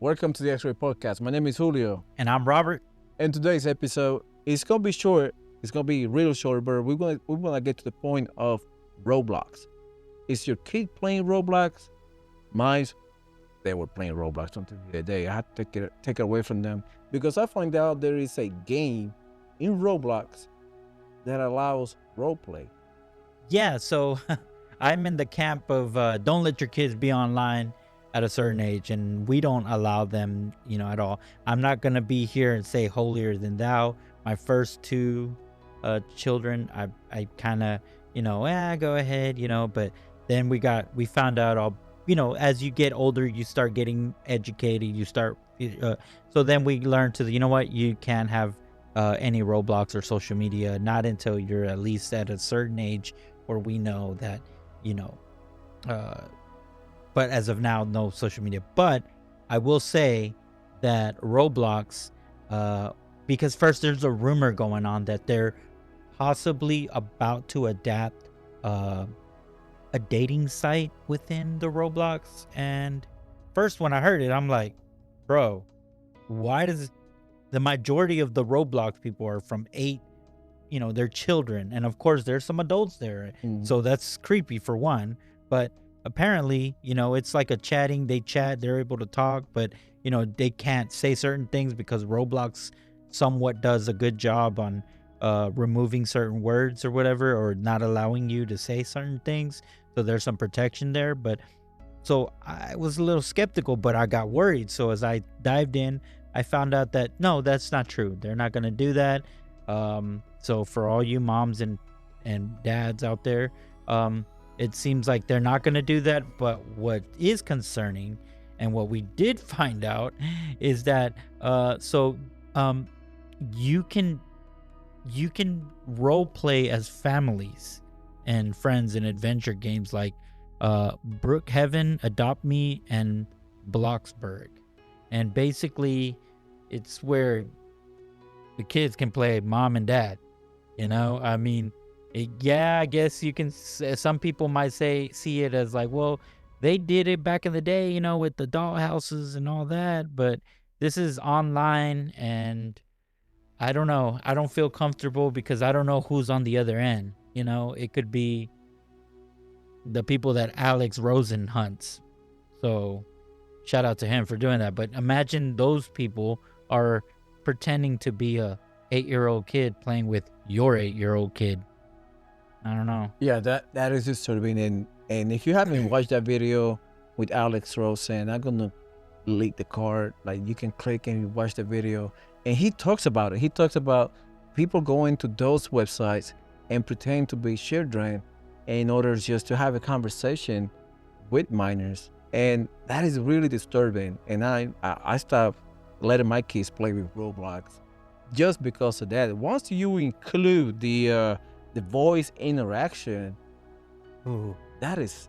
Welcome to the X-Ray Podcast. My name is Julio. And I'm Robert. And today's episode is gonna be short. It's gonna be real short, but we're gonna get to the point of Roblox. Is your kid playing Roblox? Mine, they were playing Roblox until the other day. I had to take it away from them because I find out there is a game in Roblox that allows role play. Yeah, so I'm in the camp of don't let your kids be online at a certain age, and we don't allow them, at all. I'm not going to be here and say holier than thou. My first two children, I kind of, go ahead, but then we found out all, as you get older, you start getting educated, so then we learned to, you can't have any Roblox or social media, not until you're at least at a certain age where we know that, but as of now, no social media. But I will say that Roblox, because first there's a rumor going on that they're possibly about to adapt a dating site within the Roblox. And first when I heard it, I'm like, bro, why does the majority of the Roblox people are from 8, they're children. And of course there's some adults there. So that's creepy for one. But apparently, it's like a chatting, they chat, they're able to talk, but they can't say certain things because Roblox somewhat does a good job on removing certain words or whatever, or not allowing you to say certain things. So there's some protection there. But so I was a little skeptical, but I got worried. So as I dived in, I found out that no, that's not true. They're not going to do that. So for all you moms and dads out there, it seems like they're not going to do that. But what is concerning, and what we did find out, is that you can role play as families and friends in adventure games like Brookhaven, Adopt Me, and Bloxburg. And basically, it's where the kids can play mom and dad. I mean, I guess you can. Some people might see it as like, well, they did it back in the day, with the dollhouses and all that. But this is online, and I don't know. I don't feel comfortable because I don't know who's on the other end. It could be the people that Alex Rosen hunts. So shout out to him for doing that. But imagine those people are pretending to be a 8-year-old kid playing with your 8-year-old kid. I don't know. Yeah, that is disturbing. And if you haven't watched that video with Alex Rosen, I'm gonna link the card. Like, you can click and you watch the video. And he talks about it. He talks about people going to those websites and pretend to be children in order just to have a conversation with minors. And that is really disturbing. And I stopped letting my kids play with Roblox just because of that. Once you include the voice interaction, that is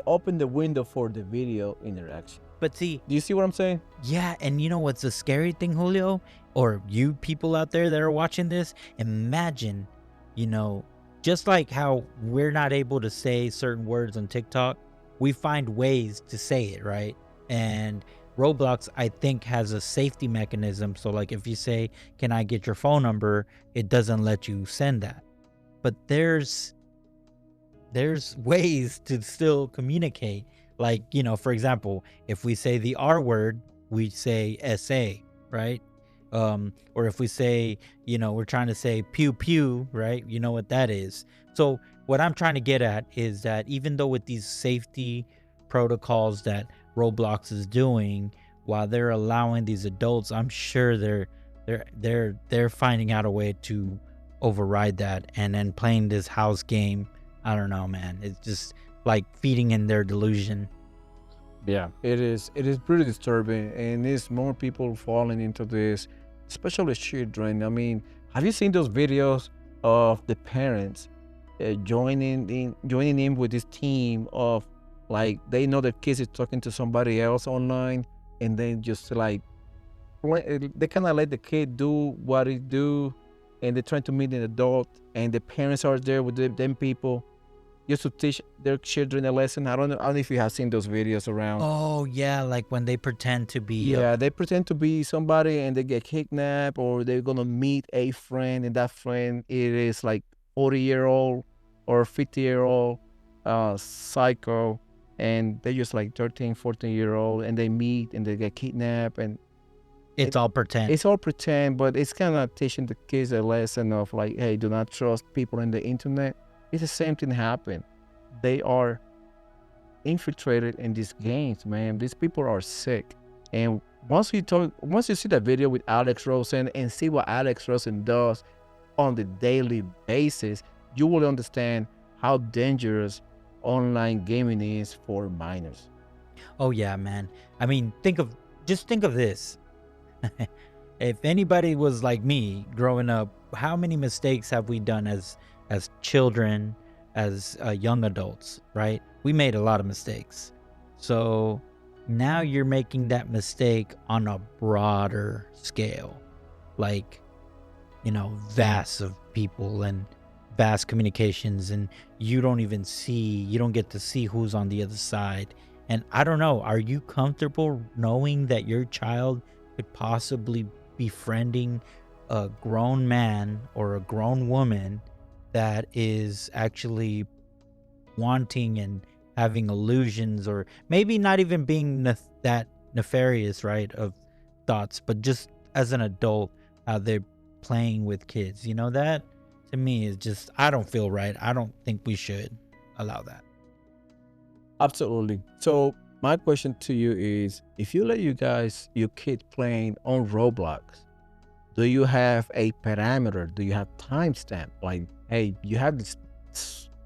open the window for the video interaction. But see, do you see what I'm saying? Yeah, and you know what's the scary thing, Julio? Or you people out there that are watching this, imagine, just like how we're not able to say certain words on TikTok, we find ways to say it, right? And Roblox, I think, has a safety mechanism. So like if you say, can I get your phone number? It doesn't let you send that. But there's ways to still communicate. Like, for example, if we say the R word, we say SA, right? Or if we say, we're trying to say pew pew, right? You know what that is. So what I'm trying to get at is that even though with these safety protocols that Roblox is doing, while they're allowing these adults, I'm sure they're finding out a way to override that and then playing this house game. I don't know, man. It's just like feeding in their delusion. Yeah, it is pretty disturbing, and it's more people falling into this, especially children. I mean, have you seen those videos of the parents joining in with this team of, like, they know their kids is talking to somebody else online, and then just like they kind of let the kid do what he do, and they're trying to meet an adult, and the parents are there with them people. just to teach their children a lesson. I don't know if you have seen those videos around. Oh yeah, like when they pretend to be Yeah, they pretend to be somebody and they get kidnapped, or they're gonna meet a friend, and that friend it is like 40-year-old or 50-year-old psycho, and they're just like 13, 14-year-old, and they meet and they get kidnapped, and it's it, all pretend. it's all pretend, but it's kind of teaching the kids a lesson of like, hey, do not trust people on the internet. It's the same thing happen. They are infiltrated in these games, man. These people are sick. And once you see that video with Alex Rosen and see what Alex Rosen does on the daily basis, you will understand how dangerous online gaming is for minors. Oh yeah, man. I mean, just think of this. If anybody was like me growing up, how many mistakes have we done as children, as young adults, right? We made a lot of mistakes. So now you're making that mistake on a broader scale, like, vast of people and vast communications, and you don't get to see who's on the other side. And I don't know, are you comfortable knowing that your child could possibly be friending a grown man or a grown woman that is actually wanting and having illusions, or maybe not even being that nefarious, right, of thoughts, but just as an adult, how they're playing with kids? That to me is just, I don't feel right. I don't think we should allow that. Absolutely. So my question to you is, if you let your kid playing on Roblox, do you have a parameter? Do you have timestamp? Like, hey, you have this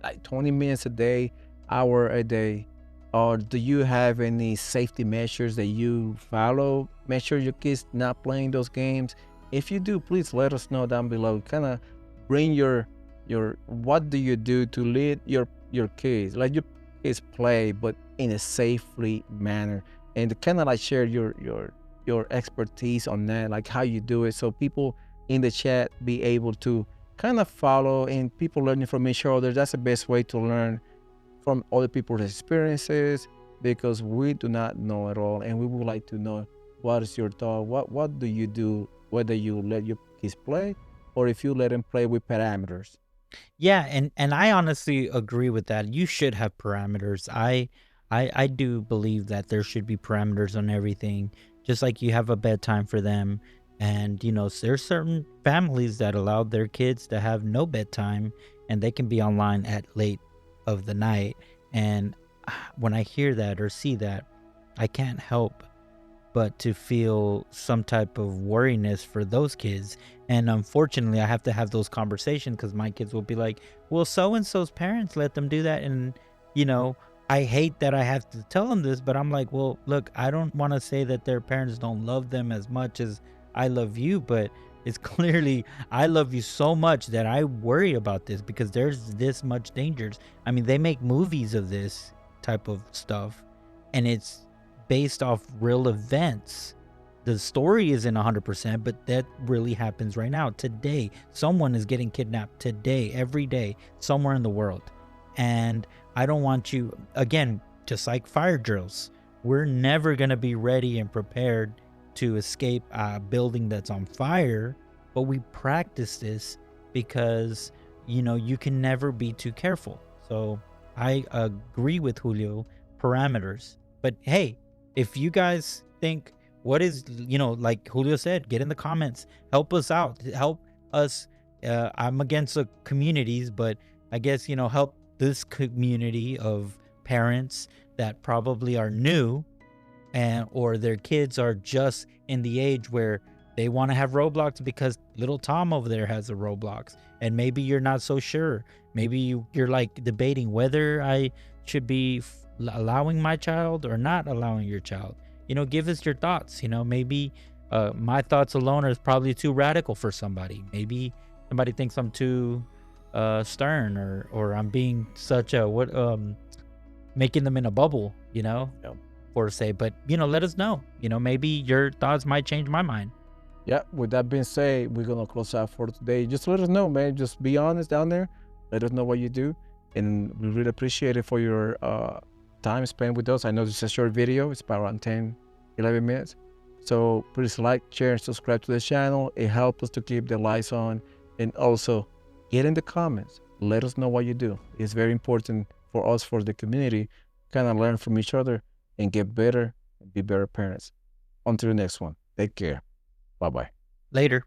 like 20 minutes a day, hour a day, or do you have any safety measures that you follow? Make sure your kids not playing those games. If you do, please let us know down below. Kind of bring your what do you do to lead your kids, like your kids play, but in a safely manner, and kind of like share your expertise on that, like how you do it, so people in the chat be able to kind of follow, and people learning from each other. That's the best way to learn from other people's experiences, because we do not know at all, and we would like to know what is your thought. What do you do, whether you let your kids play or if you let them play with parameters? Yeah, and I honestly agree with that. You should have parameters. I do believe that there should be parameters on everything, just like you have a bedtime for them. And there's certain families that allow their kids to have no bedtime, and they can be online at late of the night. And when I hear that or see that, I can't help but to feel some type of worriness for those kids. And unfortunately, I have to have those conversations, because my kids will be like, well, so and so's parents let them do that. And, I hate that I have to tell them this, but I'm like, well, look, I don't want to say that their parents don't love them as much as I love you, but it's clearly I love you so much that I worry about this, because there's this much dangers. I mean, they make movies of this type of stuff, and it's based off real events. The story isn't 100%, but that really happens right now. Today, someone is getting kidnapped today, every day, somewhere in the world. And I don't want you, again, just like fire drills, we're never going to be ready and prepared to escape a building that's on fire, but we practice this because, you can never be too careful. So I agree with Julio, parameters. But hey, if you guys think, what is, like Julio said, get in the comments, help us out, help us. I'm against the communities, but I guess, help this community of parents that probably are new, and or their kids are just in the age where they want to have Roblox because little Tom over there has a Roblox, and maybe you're not so sure. Maybe you're like debating whether I should be allowing my child or not allowing your child. Give us your thoughts. Maybe my thoughts alone is probably too radical for somebody. Maybe somebody thinks I'm too stern, or I'm being such a making them in a bubble, Yeah. for say. But let us know. Maybe your thoughts might change my mind. Yeah, with that being said, we're gonna close out for today. Just let us know, man. Just be honest down there. Let us know what you do. And we really appreciate it for your time spent with us. I know this is a short video. It's about around 10, 11 minutes. So please like, share, and subscribe to the channel. It helps us to keep the lights on. And also, get in the comments. Let us know what you do. It's very important for us, for the community, kind of learn from each other and get better and be better parents. Until the next one, take care. Bye-bye. Later.